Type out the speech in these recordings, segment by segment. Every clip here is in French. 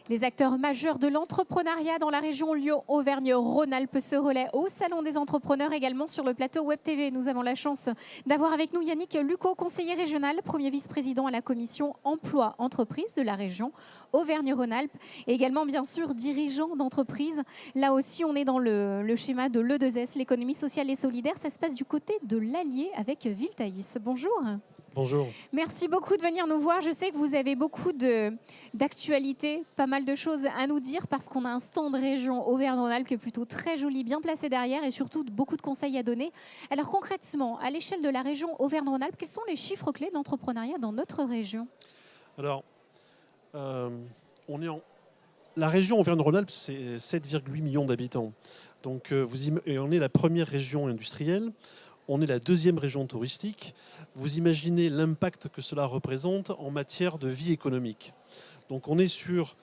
Les acteurs majeurs de l'entrepreneuriat dans la région Lyon-Auvergne-Rhône-Alpes se relaient au Salon des entrepreneurs, également sur le plateau Web TV. Nous avons la chance d'avoir avec nous Yannick Lucot, conseiller régional, premier vice-président à la commission emploi-entreprise de la région Auvergne-Rhône-Alpes, et également bien sûr dirigeant d'entreprise. Là aussi, on est dans le schéma de l'E2S, l'économie sociale et solidaire. Ça se passe du côté de l'Allier avec Viltaïs. Bonjour. Bonjour. Merci beaucoup de venir nous voir. Je sais que vous avez beaucoup d'actualités, pas mal de choses à nous dire parce qu'on a un stand région Auvergne-Rhône-Alpes qui est plutôt très joli, bien placé derrière et surtout beaucoup de conseils à donner. Alors concrètement, à l'échelle de la région Auvergne-Rhône-Alpes, quels sont les chiffres clés de l'entrepreneuriat dans notre région? Alors, la région Auvergne-Rhône-Alpes, c'est 7,8 millions d'habitants. Donc, et on est la première région industrielle. On est la deuxième région touristique. Vous imaginez l'impact que cela représente en matière de vie économique. Donc on est sur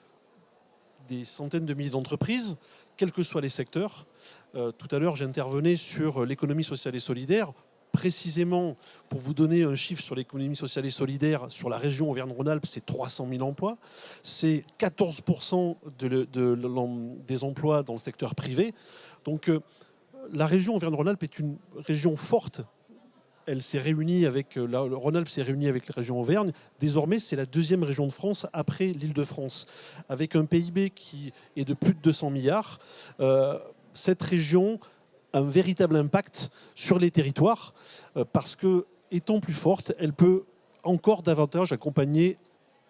des centaines de milliers d'entreprises, quels que soient les secteurs. Tout à l'heure, j'intervenais sur l'économie sociale et solidaire. Précisément, pour vous donner un chiffre sur l'économie sociale et solidaire, sur la région Auvergne-Rhône-Alpes, c'est 300 000 emplois. C'est 14% des emplois dans le secteur privé. Donc, la région Auvergne-Rhône-Alpes est une région forte. Elle s'est réunie avec, le Rhône-Alpes s'est réunie avec la région Auvergne. Désormais, c'est la deuxième région de France après l'Île-de-France. Avec un PIB qui est de plus de 200 milliards, cette région a un véritable impact sur les territoires parce que, étant plus forte, elle peut encore davantage accompagner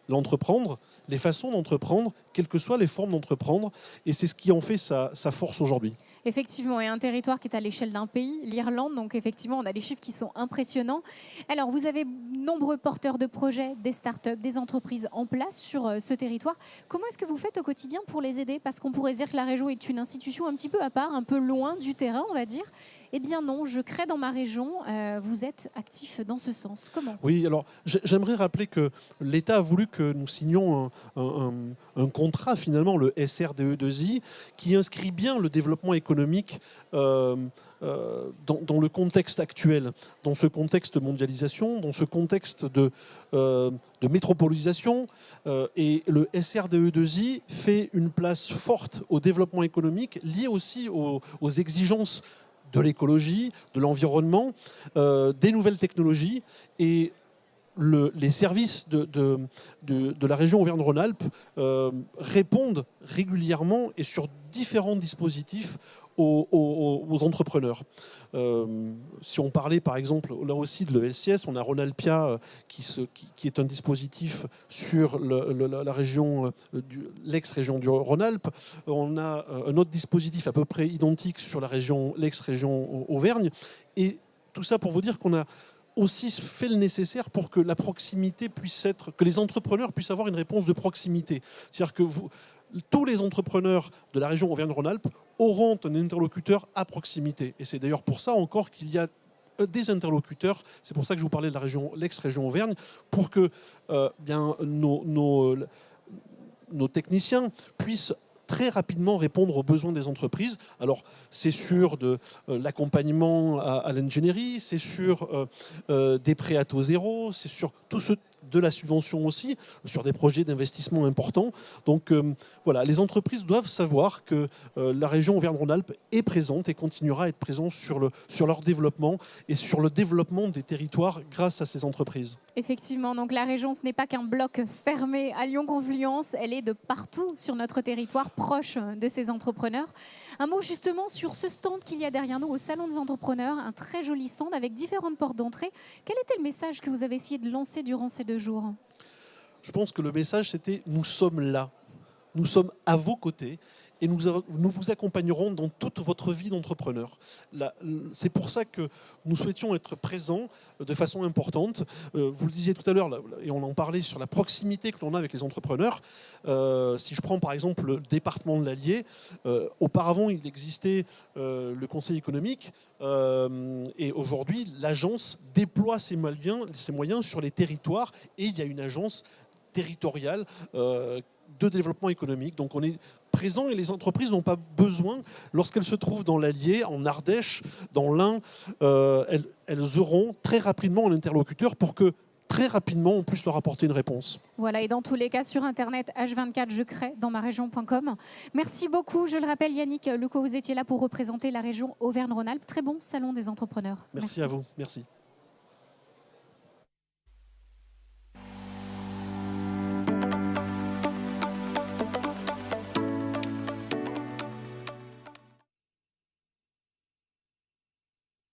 l'entreprendre, les façons d'entreprendre, quelles que soient les formes d'entreprendre. Et c'est ce qui en fait sa force aujourd'hui. Effectivement, et un territoire qui est à l'échelle d'un pays, l'Irlande. Donc effectivement, on a des chiffres qui sont impressionnants. Alors, vous avez nombreux porteurs de projets, des startups, des entreprises en place sur ce territoire. Comment est-ce que vous faites au quotidien pour les aider? Parce qu'on pourrait dire que la région est une institution un petit peu à part, un peu loin du terrain, on va dire. Eh bien non, je crée dans ma région. Vous êtes actif dans ce sens. Comment? Oui, alors j'aimerais rappeler que l'État a voulu que nous signions un contrat, finalement, le SRDE2I, qui inscrit bien le développement économique dans le contexte actuel, dans ce contexte de mondialisation, dans ce contexte de métropolisation. Et le SRDE2I fait une place forte au développement économique, lié aussi aux exigences de l'écologie, de l'environnement, des nouvelles technologies. Et les services de la région Auvergne-Rhône-Alpes répondent régulièrement et sur différents dispositifs aux entrepreneurs. Si on parlait par exemple là aussi de l'ESCS, on a Rhône-Alpia qui est un dispositif sur la région, l'ex-région du Rhône-Alpes. On a un autre dispositif à peu près identique sur l'ex-région Auvergne. Et tout ça pour vous dire qu'on a aussi fait le nécessaire pour que la proximité puisse être, que les entrepreneurs puissent avoir une réponse de proximité. C'est-à-dire que tous les entrepreneurs de la région Auvergne-Rhône-Alpes auront un interlocuteur à proximité. Et c'est d'ailleurs pour ça encore qu'il y a des interlocuteurs, c'est pour ça que je vous parlais de l'ex-région Auvergne, pour que nos techniciens puissent très rapidement répondre aux besoins des entreprises. Alors, c'est sur de l'accompagnement à l'ingénierie, c'est sur des prêts à taux zéro, c'est sur tout ce de la subvention aussi, sur des projets d'investissement importants. Donc voilà, les entreprises doivent savoir que la région Auvergne-Rhône-Alpes est présente et continuera à être présente sur leur développement et sur le développement des territoires grâce à ces entreprises. Effectivement, donc la région, ce n'est pas qu'un bloc fermé à Lyon-Confluence, elle est de partout sur notre territoire, proche de ces entrepreneurs. Un mot justement sur ce stand qu'il y a derrière nous au Salon des entrepreneurs, un très joli stand avec différentes portes d'entrée. Quel était le message que vous avez essayé de lancer durant ces 2 jours? Je pense que le message, c'était « Nous sommes là, nous sommes à vos côtés ». Et nous vous accompagnerons dans toute votre vie d'entrepreneur. C'est pour ça que nous souhaitions être présents de façon importante. Vous le disiez tout à l'heure, et on en parlait sur la proximité que l'on a avec les entrepreneurs. Si je prends par exemple le département de l'Allier, auparavant il existait le conseil économique et aujourd'hui l'agence déploie ses moyens sur les territoires et il y a une agence territoriale de développement économique. Donc on est présent et les entreprises n'ont pas besoin, lorsqu'elles se trouvent dans l'Allier, en Ardèche, dans l'Ain, elles auront très rapidement un interlocuteur pour que très rapidement, on puisse leur apporter une réponse. Voilà, et dans tous les cas, sur Internet, H24, je crée dans ma région.com. Merci beaucoup. Je le rappelle, Yannick Lucot, vous étiez là pour représenter la région Auvergne-Rhône-Alpes. Très bon salon des entrepreneurs. Merci à vous. Merci.